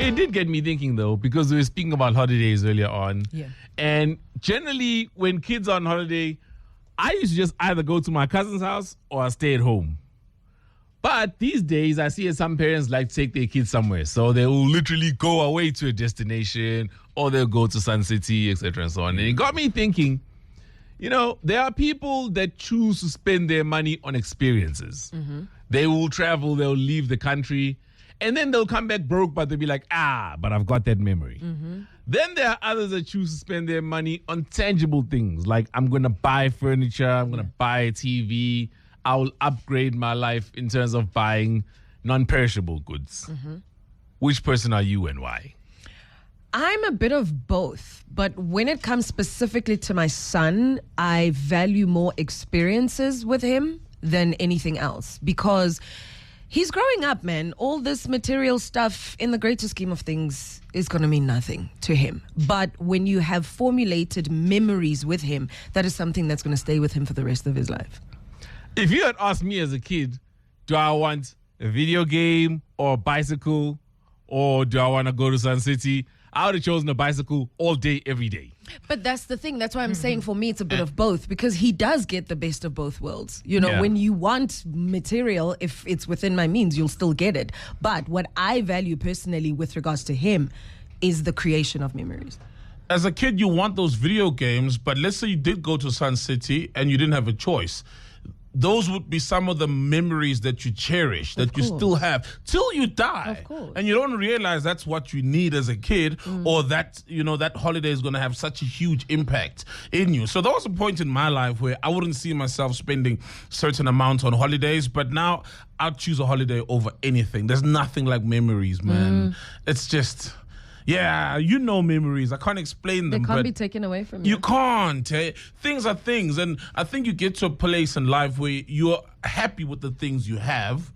It did get me thinking, though, because we were speaking about holidays earlier on. Yeah. And generally, when kids are on holiday, I used to just either go to my cousin's house or I stay at home. But these days, I see some parents like to take their kids somewhere. So they will literally go away to a destination or they'll go to Sun City, etc. and so on. And it got me thinking, there are people that choose to spend their money on experiences. Mm-hmm. They will travel, they'll leave the country, and then they'll come back broke, but they'll be like, but I've got that memory. Mm-hmm. Then there are others that choose to spend their money on tangible things, like I'm going to buy furniture, I'm going to buy a TV, I'll upgrade my life in terms of buying non-perishable goods. Mm-hmm. Which person are you and why? I'm a bit of both, but when it comes specifically to my son, I value more experiences with him than anything else because he's growing up, man. All this material stuff in the greater scheme of things is going to mean nothing to him. But when you have formulated memories with him, that is something that's going to stay with him for the rest of his life. If you had asked me as a kid, do I want a video game or a bicycle or do I want to go to Sun City, I would have chosen a bicycle all day, every day. But that's the thing. That's why I'm saying for me it's a bit of both because he does get the best of both worlds. When you want material, if it's within my means, you'll still get it. But what I value personally with regards to him is the creation of memories. As a kid, you want those video games, but let's say you did go to Sun City and you didn't have a choice. Those would be some of the memories that you cherish, that you still have till you die. Of course. And you don't realize that's what you need as a kid or that, that holiday is going to have such a huge impact in you. So there was a point in my life where I wouldn't see myself spending certain amounts on holidays, but now I'd choose a holiday over anything. There's nothing like memories, man. It's just... Yeah, memories. I can't explain them. They can't be taken away from you. You can't. Things are things. And I think you get to a place in life where you're happy with the things you have.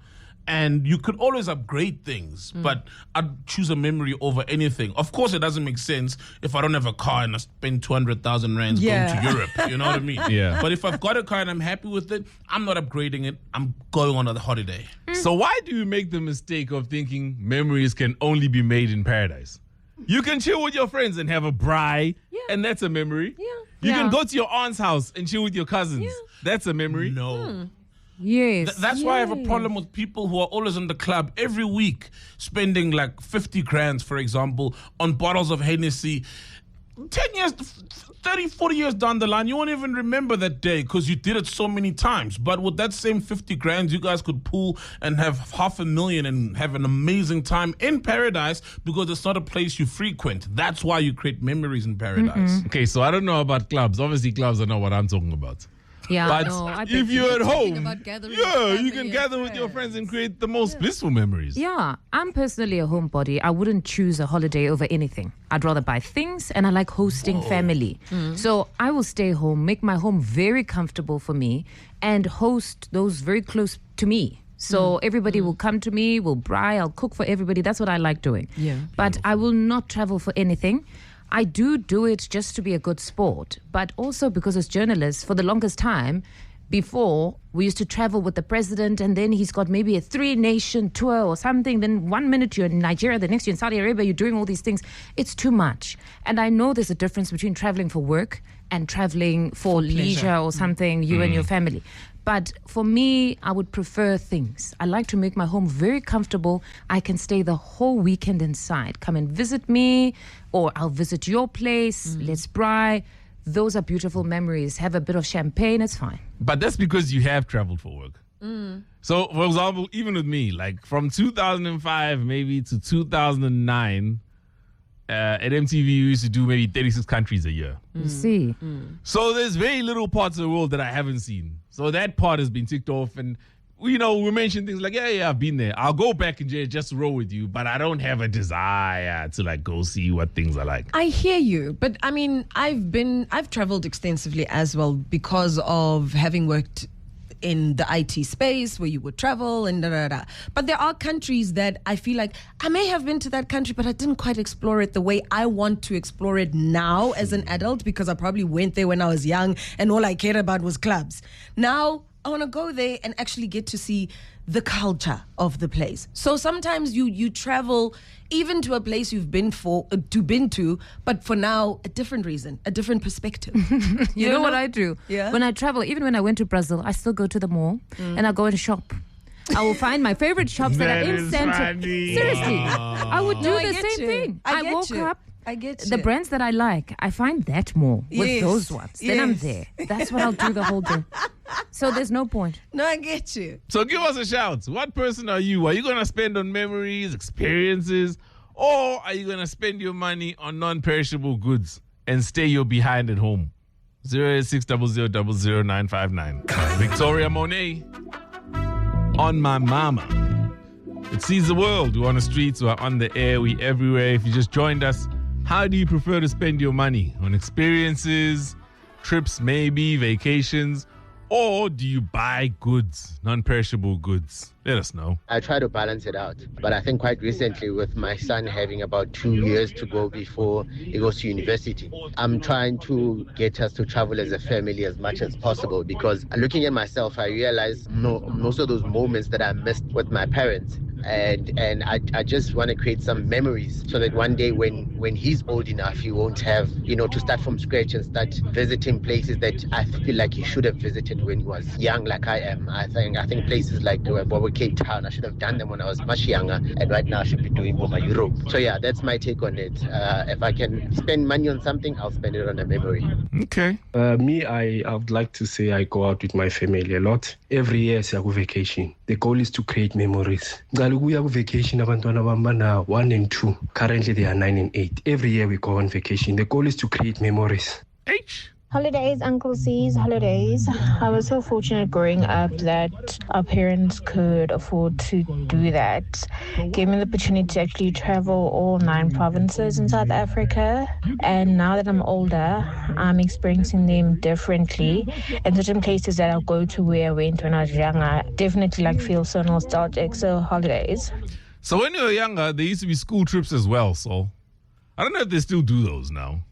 And you could always upgrade things. But I'd choose a memory over anything. Of course, it doesn't make sense if I don't have a car and I spend 200,000 rands going to Europe. You know what I mean? Yeah. But if I've got a car and I'm happy with it, I'm not upgrading it. I'm going on a holiday. So why do you make the mistake of thinking memories can only be made in paradise? You can chill with your friends and have a braai, and that's a memory. Yeah. You can go to your aunt's house and chill with your cousins. Yeah. That's a memory. No. Yes. That's why I have a problem with people who are always in the club every week spending like 50 grand, for example, on bottles of Hennessy. 10 years, 30, 40 years down the line, you won't even remember that day because you did it so many times. But with that same 50 grand, you guys could pool and have 500,000 and have an amazing time in paradise because it's not a place you frequent. That's why you create memories in paradise. Okay, so I don't know about clubs. Obviously, clubs are not what I'm talking about. Yeah, But if you're at home, about gathering you can gather with your friends and create the most blissful memories. Yeah, I'm personally a homebody. I wouldn't choose a holiday over anything. I'd rather buy things, and I like hosting family. So I will stay home, make my home very comfortable for me, and host those very close to me. So everybody will come to me, will braai, I'll cook for everybody. That's what I like doing. Yeah. But I will not travel for anything. I do it just to be a good sport, but also because as journalists, for the longest time, before, we used to travel with the president and then he's got maybe a 3-nation tour or something. Then 1 minute you're in Nigeria, the next you're in Saudi Arabia, you're doing all these things. It's too much. And I know there's a difference between traveling for work and traveling for leisure or something, you and your family. But for me, I would prefer things. I like to make my home very comfortable. I can stay the whole weekend inside. Come and visit me, or I'll visit your place. Let's braai. Those are beautiful memories. Have a bit of champagne, it's fine. But that's because you have traveled for work. So, for example, even with me, like from 2005 maybe to 2009, at MTV, we used to do maybe 36 countries a year. You see? So there's very little parts of the world that I haven't seen. So that part has been ticked off. And, we mention things like, yeah, I've been there. I'll go back and just roll with you. But I don't have a desire to like go see what things are like. I hear you. But I mean, I've traveled extensively as well because of having worked in the IT space where you would travel and da-da-da. But there are countries that I feel like I may have been to that country, but I didn't quite explore it the way I want to explore it now as an adult because I probably went there when I was young and all I cared about was clubs. Now, I want to go there and actually get to see the culture of the place. So sometimes you travel even to a place you've been to, but for now a different reason, a different perspective. You know what I do? Yeah. When I travel, even when I went to Brazil, I still go to the mall and I go and shop. I will find my favorite shops that are in center. Seriously, I would do the same thing. I woke up. I get The you. brands that I like, I find that more with Yes. those ones. Then I'm Yes. there. That's what I'll do the whole day. So there's no point. No, I get you. So give us a shout. What person are you? Are you going to spend on memories, experiences, or are you going to spend your money on non-perishable goods and stay your behind at home? 08600000959. Victoria Monet on My Mama. It Sees the World. We're on the streets, we're on the air, we everywhere. If you just joined us, how do you prefer to spend your money? On experiences, trips maybe, vacations, or do you buy goods, non-perishable goods? Let us know. I try to balance it out. But I think quite recently, with my son having about 2 years to go before he goes to university, I'm trying to get us to travel as a family as much as possible, because looking at myself, I realize most of those moments that I missed with my parents. And I just want to create some memories so that one day when he's old enough, he won't have, to start from scratch and start visiting places that I feel like he should have visited when he was young, like I am. I think places like Cape Town, I should have done them when I was much younger, and right now I should be doing more Europe. So yeah, that's my take on it. If I can spend money on something, I'll spend it on a memory. Okay. I would like to say I go out with my family a lot. Every year I go vacation. The goal is to create memories. We have vacation, abantwana bami now 1 and 2. Currently they are 9 and 8. Every year we go on vacation. The goal is to create memories. H. Holidays, Uncle C's, holidays. I was so fortunate growing up that our parents could afford to do that. Gave me the opportunity to actually travel all 9 provinces in South Africa. And now that I'm older, I'm experiencing them differently. And certain places that I'll go to where I went when I was younger, definitely feel so nostalgic. So holidays. So when you were younger, there used to be school trips as well. So I don't know if they still do those now.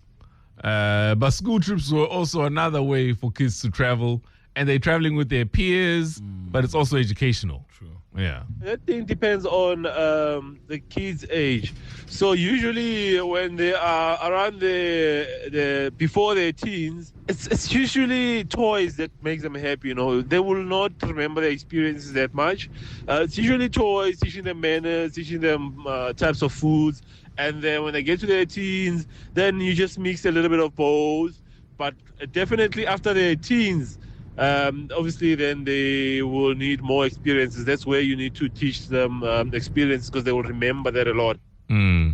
But school trips were also another way for kids to travel, and they're traveling with their peers, but it's also educational. True. Yeah. That thing depends on the kid's age. So usually when they are around the before their teens, it's usually toys that makes them happy. They will not remember the experiences that much. It's usually toys, teaching them manners, teaching them types of foods. And then when they get to their teens, then you just mix a little bit of both. But definitely after their teens, obviously then they will need more experiences. That's where you need to teach them experience, because they will remember that a lot.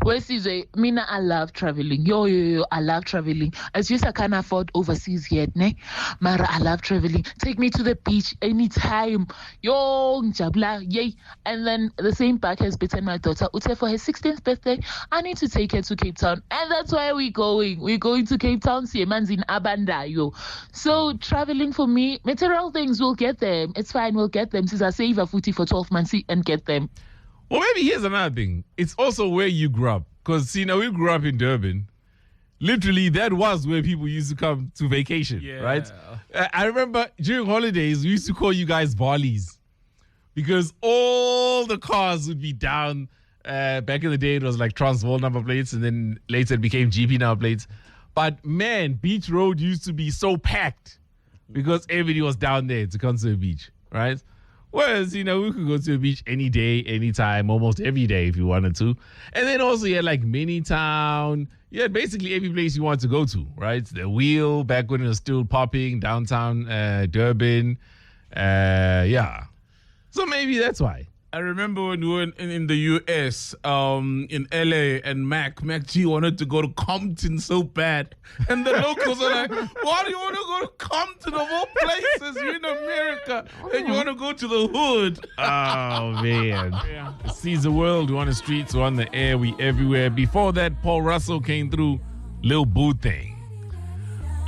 Where Caesar, Mina, I love traveling. Yo, I love traveling. It's just I can't afford overseas yet, ne? Mara, I love traveling. Take me to the beach anytime. Yo, Njabla, yay. And then the same pack has bitten my daughter Ute for her 16th birthday. I need to take her to Cape Town. And that's where we're going. We're going to Cape Town, Siemens in Abanda, yo. So traveling for me, material things, we'll get them. It's fine, we'll get them. Since I save a footy for 12 months and get them. Well, maybe here's another thing. It's also where you grew up. Because, we grew up in Durban. Literally, that was where people used to come to vacation, right? I remember during holidays, we used to call you guys Barleys. Because all the cars would be down. Back in the day, it was like Transvaal number plates. And then later it became GP number plates. But, man, Beach Road used to be so packed. Because everybody was down there to come to the beach, right? Whereas, we could go to the beach any day, anytime, almost every day if you wanted to. And then also you had like Mini Town. You had basically every place you wanted to go to, right? The Wheel, back when it was still popping, downtown Durban. Yeah. So maybe that's why. I remember when we were in the US, in LA, and Mac G wanted to go to Compton so bad. And the locals are like, why do you want to go to Compton of all places? You're in America and you want to go to the hood. Oh, man. Yeah. Sees the World. We're on the streets, we're on the air, we everywhere. Before that, Paul Russell came through, Lil Boo Thing.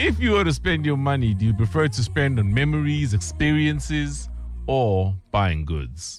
If you were to spend your money, do you prefer to spend on memories, experiences, or buying goods?